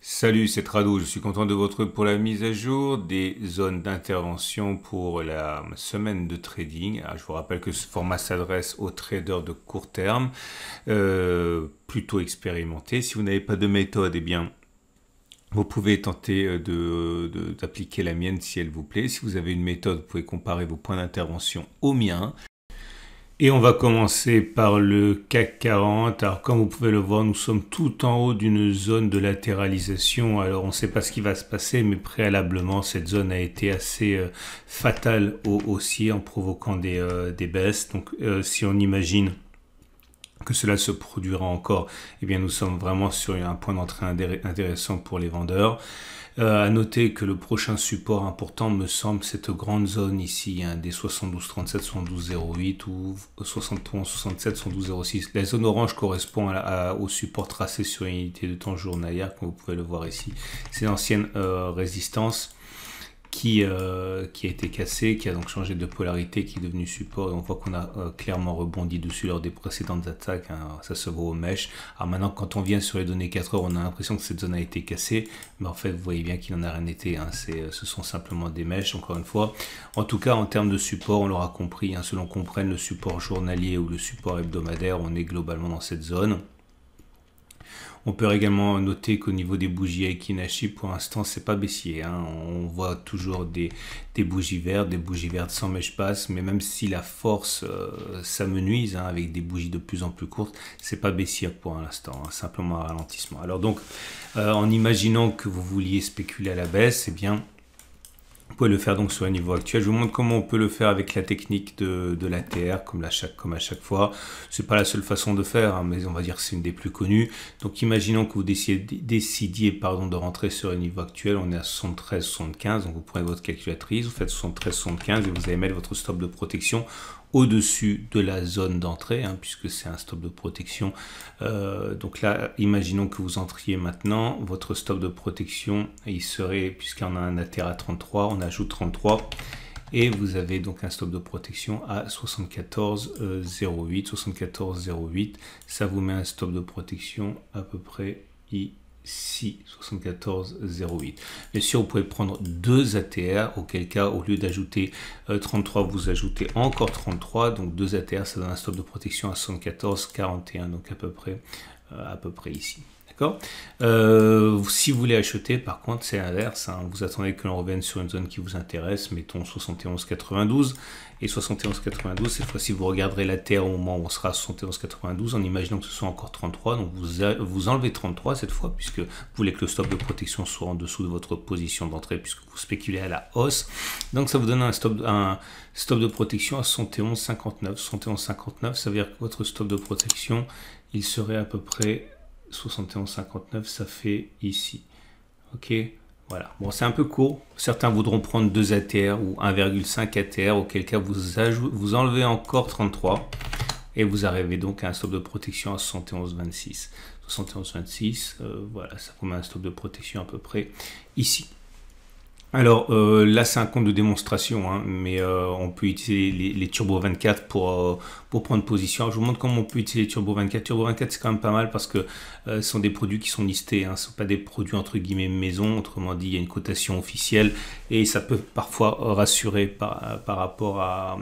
Salut, c'est Trado, je suis content de vous retrouver pour la mise à jour des zones d'intervention pour la semaine de trading. Alors, je vous rappelle que ce format s'adresse aux traders de court terme, plutôt expérimentés. Si vous n'avez pas de méthode, eh bien, vous pouvez tenter d'appliquer la mienne si elle vous plaît. Si vous avez une méthode, vous pouvez comparer vos points d'intervention aux miens. Et on va commencer par le CAC 40. Alors comme vous pouvez le voir, nous sommes tout en haut d'une zone de latéralisation. Alors on ne sait pas ce qui va se passer, mais préalablement cette zone a été assez fatale haussier en provoquant des baisses. Donc si on imagine que cela se produira encore, eh bien nous sommes vraiment sur un point d'entrée intéressant pour les vendeurs. À noter que le prochain support important me semble cette grande zone ici, hein, des 72,37, 72,08 ou 71,67, 72,06. La zone orange correspond au support tracé sur une unité de temps journalière, comme vous pouvez le voir ici. C'est l'ancienne résistance qui a été cassé, qui a donc changé de polarité, qui est devenu support, et on voit qu'on a clairement rebondi dessus lors des précédentes attaques, hein, ça se voit aux mèches. Alors maintenant, quand on vient sur les données 4 heures, on a l'impression que cette zone a été cassée, mais en fait, vous voyez bien qu'il n'en a rien été, hein, ce sont simplement des mèches, encore une fois. En tout cas, en termes de support, on l'aura compris, hein, selon qu'on prenne le support journalier ou le support hebdomadaire, on est globalement dans cette zone. On peut également noter qu'au niveau des bougies Aiki-Nashi, pour l'instant, c'est pas baissier, hein. On voit toujours des bougies vertes sans mèche basse, mais même si la force s'amenuise, hein, avec des bougies de plus en plus courtes, c'est pas baissier pour l'instant, hein, simplement un ralentissement. Alors donc, en imaginant que vous vouliez spéculer à la baisse, eh bien, vous pouvez le faire donc sur un niveau actuel. Je vous montre comment on peut le faire avec la technique de l'ATR, comme à chaque fois. C'est pas la seule façon de faire, hein, mais on va dire que c'est une des plus connues. Donc imaginons que vous décidiez de rentrer sur un niveau actuel. On est à 73,75. Donc vous prenez votre calculatrice, vous faites 73,75 et vous allez mettre votre stop de protection au-dessus de la zone d'entrée, hein, puisque c'est un stop de protection. Donc là, imaginons que vous entriez maintenant, votre stop de protection, il serait, puisqu'on a un ATR à 33, on ajoute 33, et vous avez donc un stop de protection à 74,08, 74,08, ça vous met un stop de protection à peu près ici, 74,08. Bien sûr, vous pouvez prendre deux ATR, auquel cas, au lieu d'ajouter 33, vous ajoutez encore 33, donc deux ATR, ça donne un stop de protection à 74,41, donc à peu près ici. D'accord. Si vous voulez acheter, par contre, c'est l'inverse, hein. Vous attendez que l'on revienne sur une zone qui vous intéresse, mettons 71,92. Et 71,92, cette fois-ci, vous regarderez la terre au moment où on sera à 71,92, en imaginant que ce soit encore 33. Donc, vous enlevez 33 cette fois, puisque vous voulez que le stop de protection soit en dessous de votre position d'entrée, puisque vous spéculez à la hausse. Donc, ça vous donne un stop de protection à 71,59. 71,59, ça veut dire que votre stop de protection, il serait à peu près 71,59, ça fait ici. Ok, voilà. Bon, c'est un peu court. Certains voudront prendre 2 ATR ou 1,5 ATR, auquel cas vous enlevez encore 33 et vous arrivez donc à un stop de protection à 71,26. 71,26, voilà, ça vous met un stop de protection à peu près ici. Alors là, c'est un compte de démonstration, hein, mais on peut utiliser les Turbo 24 pour prendre position. Alors, je vous montre comment on peut utiliser les Turbo 24. Turbo 24, c'est quand même pas mal parce que ce sont des produits qui sont listés, hein, ce ne sont pas des produits entre guillemets maison. Autrement dit, il y a une cotation officielle et ça peut parfois rassurer par rapport à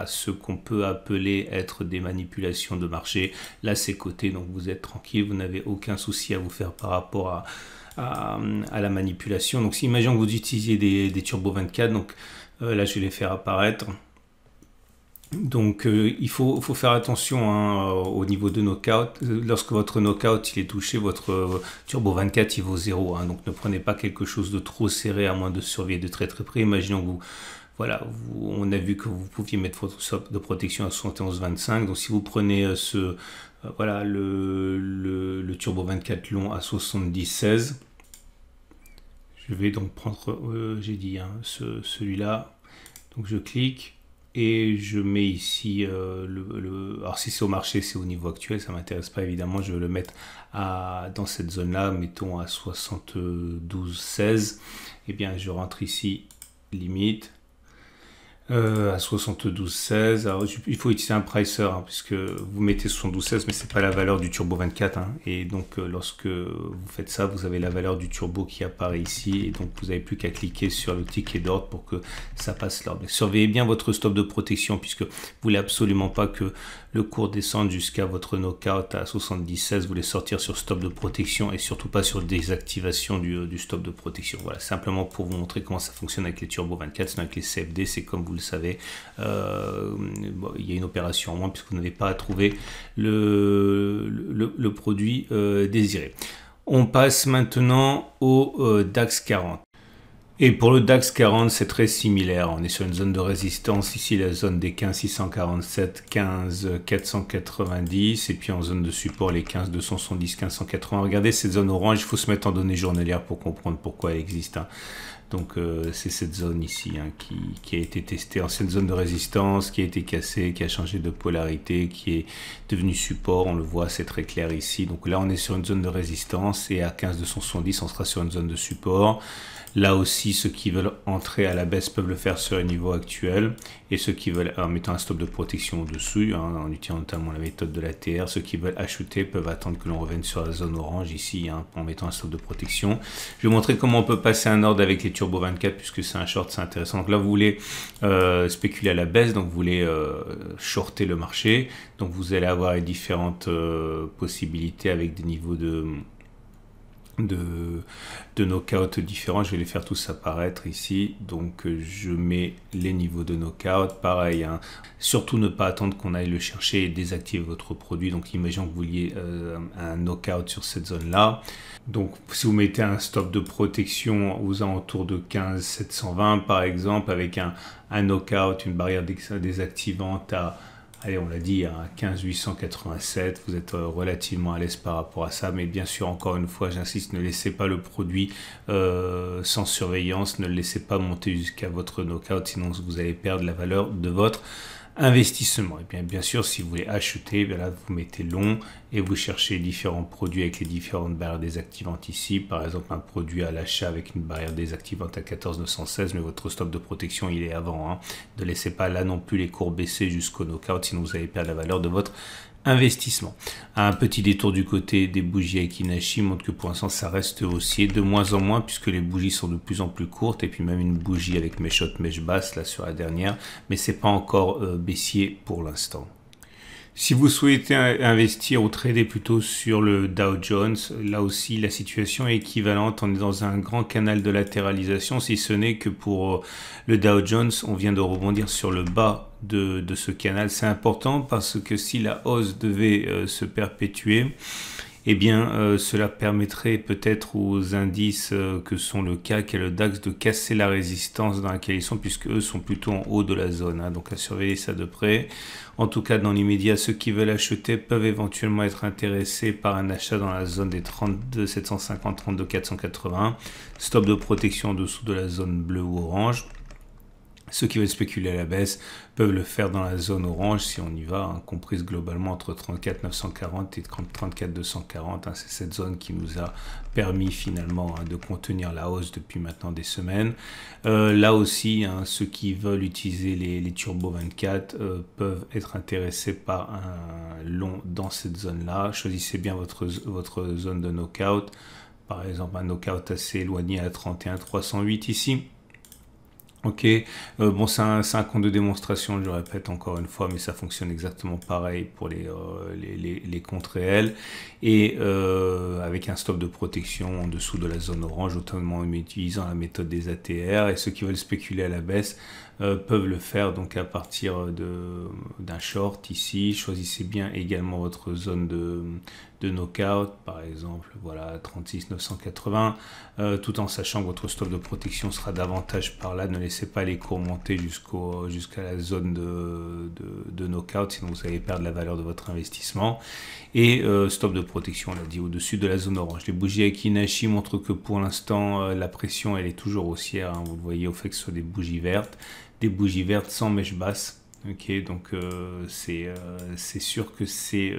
ce qu'on peut appeler être des manipulations de marché. Là, c'est coté, donc vous êtes tranquille, vous n'avez aucun souci à vous faire par rapport à la manipulation. Donc si imaginons que vous utilisiez des Turbo 24, donc là je vais les faire apparaître. Donc il faut faire attention, hein, au niveau de knockout. Lorsque votre knockout il est touché, votre Turbo 24 il vaut 0, hein, donc ne prenez pas quelque chose de trop serré à moins de surveiller de très très près. Imaginons que on a vu que vous pouviez mettre votre stop de protection à 71,25. Donc si vous prenez le Turbo 24 long à 70,16, je vais donc prendre, j'ai dit, hein, celui-là. Donc je clique et je mets ici alors si c'est au marché, c'est au niveau actuel, ça m'intéresse pas évidemment. Je vais le mettre dans cette zone-là, mettons à 72,16. Et bien je rentre ici, limite. À 72,16. Alors, il faut utiliser un pricer, hein, puisque vous mettez 72,16, mais c'est pas la valeur du turbo 24. Hein, et donc, lorsque vous faites ça, vous avez la valeur du turbo qui apparaît ici. Et donc, vous n'avez plus qu'à cliquer sur le ticket d'ordre pour que ça passe l'ordre. Surveillez bien votre stop de protection, puisque vous voulez absolument pas que le cours descende jusqu'à votre knockout à 70,16. Vous voulez sortir sur stop de protection et surtout pas sur désactivation du stop de protection. Voilà, simplement pour vous montrer comment ça fonctionne avec les turbo 24. Sinon, avec les CFD, c'est comme vous le savez, bon, il y a une opération en moins puisque vous n'avez pas à trouver le produit désiré. On passe maintenant au DAX 40. Et pour le DAX 40, c'est très similaire. On est sur une zone de résistance, ici la zone des 15 647, 15 490, et puis en zone de support les 15 270, 1580. Regardez cette zone orange, il faut se mettre en données journalières pour comprendre pourquoi elle existe. Hein. Donc c'est cette zone ici hein, qui a été testée, ancienne zone de résistance, qui a été cassée, qui a changé de polarité, qui est devenue support, on le voit, c'est très clair ici. Donc là on est sur une zone de résistance et à 15 270 on sera sur une zone de support. Là aussi, ceux qui veulent entrer à la baisse peuvent le faire sur le niveau actuel. Et ceux qui veulent, en mettant un stop de protection au-dessus, hein, en utilisant notamment la méthode de l'ATR, ceux qui veulent acheter peuvent attendre que l'on revienne sur la zone orange ici, hein, en mettant un stop de protection. Je vais vous montrer comment on peut passer un ordre avec les Turbo 24, puisque c'est un short, c'est intéressant. Donc là, vous voulez spéculer à la baisse, donc vous voulez shorter le marché. Donc vous allez avoir les différentes possibilités avec des niveaux de knockout différents. Je vais les faire tous apparaître ici. Donc je mets les niveaux de knockout. Pareil, hein. Surtout ne pas attendre qu'on aille le chercher et désactiver votre produit. Donc imaginons que vous vouliez un knockout sur cette zone là. Donc si vous mettez un stop de protection aux alentours de 15 720 par exemple, avec un knockout, une barrière désactivante à, allez, on l'a dit, à 15 887, vous êtes relativement à l'aise par rapport à ça, mais bien sûr, encore une fois, j'insiste, ne laissez pas le produit sans surveillance, ne le laissez pas monter jusqu'à votre knockout, sinon vous allez perdre la valeur de votre investissement. Et bien sûr, si vous voulez acheter, bien là, vous mettez long et vous cherchez différents produits avec les différentes barrières désactivantes ici. Par exemple, un produit à l'achat avec une barrière désactivante à 14 916, mais votre stop de protection, il est avant. Hein. Ne laissez pas là non plus les cours baisser jusqu'au knockout, sinon vous allez perdre la valeur de votre investissement. Un petit détour du côté des bougies Akinashi montre que pour l'instant ça reste haussier de moins en moins puisque les bougies sont de plus en plus courtes et puis même une bougie avec mèche haute, mèche basse là sur la dernière, mais c'est pas encore baissier pour l'instant. Si vous souhaitez investir ou trader plutôt sur le Dow Jones, là aussi la situation est équivalente. On est dans un grand canal de latéralisation, si ce n'est que pour le Dow Jones, on vient de rebondir sur le bas de ce canal. C'est important parce que si la hausse devait se perpétuer, eh bien, cela permettrait peut-être aux indices que sont le CAC et le DAX de casser la résistance dans laquelle ils sont, puisque eux sont plutôt en haut de la zone. Hein, donc, à surveiller ça de près. En tout cas, dans l'immédiat, ceux qui veulent acheter peuvent éventuellement être intéressés par un achat dans la zone des 32 750, 32 480. Stop de protection en dessous de la zone bleue ou orange. Ceux qui veulent spéculer à la baisse peuvent le faire dans la zone orange si on y va, hein, comprise globalement entre 34 940 et 34 240. Hein, c'est cette zone qui nous a permis finalement de contenir la hausse depuis maintenant des semaines. Là aussi, hein, ceux qui veulent utiliser les Turbo 24 peuvent être intéressés par un long dans cette zone-là. Choisissez bien votre zone de knockout. Par exemple, un knockout assez éloigné à 31 308 ici. Ok, bon c'est un compte de démonstration, je le répète encore une fois, mais ça fonctionne exactement pareil pour les comptes réels et avec un stop de protection en dessous de la zone orange, notamment en utilisant la méthode des ATR, et ceux qui veulent spéculer à la baisse peuvent le faire donc à partir d'un short ici. Choisissez bien également votre zone de knockout, par exemple, voilà 36 980, tout en sachant que votre stop de protection sera davantage par là. Ne laissez pas les cours monter jusqu'à la zone de knockout, sinon vous allez perdre la valeur de votre investissement. Et stop de protection, on l'a dit, au-dessus de la zone orange. Les bougies Akinashi montrent que pour l'instant, la pression, elle est toujours haussière. Hein. Vous le voyez au fait que ce sont des bougies vertes sans mèche basse. Ok, donc c'est sûr que c'est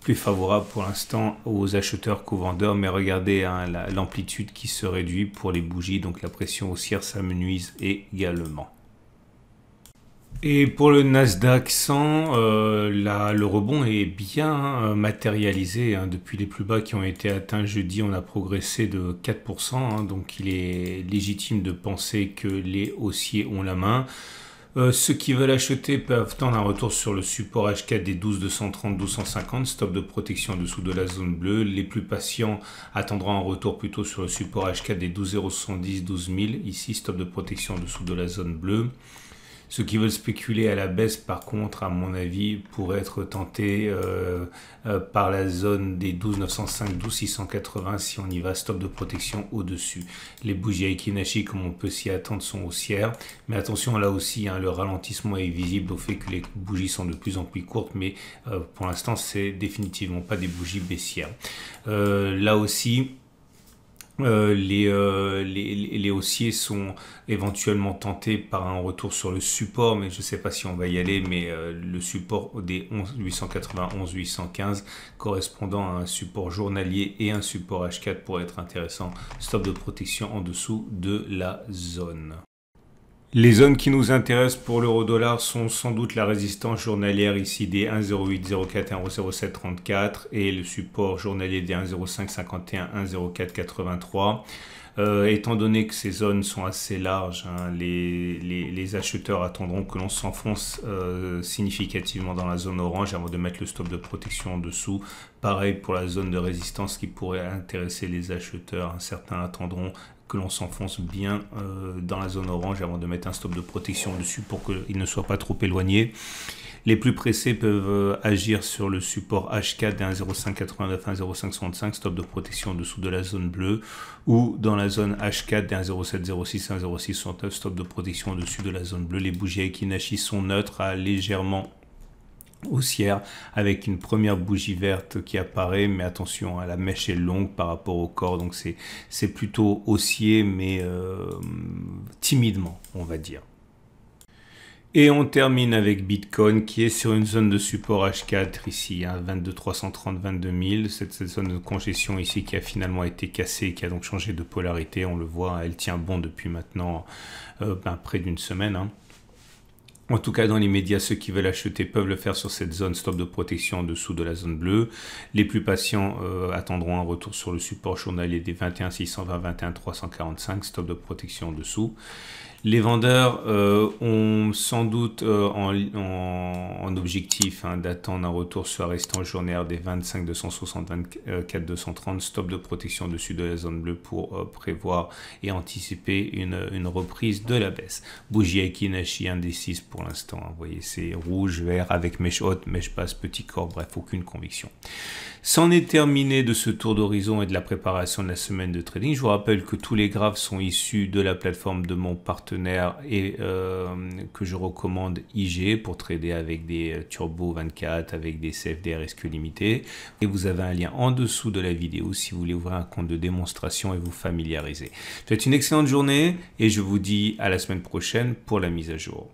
plus favorable pour l'instant aux acheteurs qu'aux vendeurs, mais regardez hein, l'amplitude qui se réduit pour les bougies, donc la pression haussière s'amenuise également. Et pour le Nasdaq 100, le rebond est bien matérialisé, hein. Depuis les plus bas qui ont été atteints jeudi, on a progressé de 4%, hein. Donc il est légitime de penser que les haussiers ont la main. Ceux qui veulent acheter peuvent tendre un retour sur le support H4 des 12-230-1250, stop de protection en dessous de la zone bleue. Les plus patients attendront un retour plutôt sur le support H4 des 12-070-12 000, ici stop de protection en dessous de la zone bleue. Ceux qui veulent spéculer à la baisse, par contre, à mon avis, pourraient être tentés par la zone des 12 905, 12 680 si on y va, stop de protection au-dessus. Les bougies Aiki-Nashi, comme on peut s'y attendre, sont haussières. Mais attention, là aussi, hein, le ralentissement est visible au fait que les bougies sont de plus en plus courtes, mais pour l'instant, c'est définitivement pas des bougies baissières. Là aussi, les haussiers sont éventuellement tentés par un retour sur le support, mais je ne sais pas si on va y aller, mais le support des 11 880, 11 815 correspondant à un support journalier et un support H4 pourrait être intéressant. Stop de protection en dessous de la zone. Les zones qui nous intéressent pour l'euro-dollar sont sans doute la résistance journalière ici des 1,0804, 1,0734 et le support journalier des 1,0551, 1,0483. Étant donné que ces zones sont assez larges, hein, les acheteurs attendront que l'on s'enfonce significativement dans la zone orange avant de mettre le stop de protection en dessous. Pareil pour la zone de résistance qui pourrait intéresser les acheteurs. Certains attendront que l'on s'enfonce bien dans la zone orange avant de mettre un stop de protection dessus pour qu'il ne soit pas trop éloigné. Les plus pressés peuvent agir sur le support H4 des 1,0589, 1,0565, stop de protection en dessous de la zone bleue, ou dans la zone H4 des 1,0706, 1,0669, stop de protection au-dessus de la zone bleue. Les bougies Aiki-Nashi sont neutres à légèrement haussière avec une première bougie verte qui apparaît, mais attention, la mèche est longue par rapport au corps, donc c'est plutôt haussier, mais timidement, on va dire. Et on termine avec Bitcoin qui est sur une zone de support H4 ici, hein, 22 330, 22 000. Cette zone de congestion ici qui a finalement été cassée, qui a donc changé de polarité. On le voit, elle tient bon depuis maintenant près d'une semaine, hein. En tout cas, dans les médias, ceux qui veulent acheter peuvent le faire sur cette zone stop de protection en dessous de la zone bleue. Les plus patients attendront un retour sur le support journalier des 21 620, 21 345, stop de protection en dessous. Les vendeurs ont sans doute en objectif, hein, d'attendre un retour sur la résistance journalière des 25 260, 24 230, stop de protection au-dessus de la zone bleue pour prévoir et anticiper une reprise de la baisse. Bougie Aiki-Nashi indécise pour l'instant, hein. Vous voyez, c'est rouge, vert avec mèche haute, mèche basse, petit corps, bref, aucune conviction. C'en est terminé de ce tour d'horizon et de la préparation de la semaine de trading. Je vous rappelle que tous les graphes sont issus de la plateforme de mon partenaire et que je recommande IG pour trader avec des Turbo 24, avec des CFD risque limité. Et vous avez un lien en dessous de la vidéo si vous voulez ouvrir un compte de démonstration et vous familiariser. Je vous souhaite une excellente journée et je vous dis à la semaine prochaine pour la mise à jour.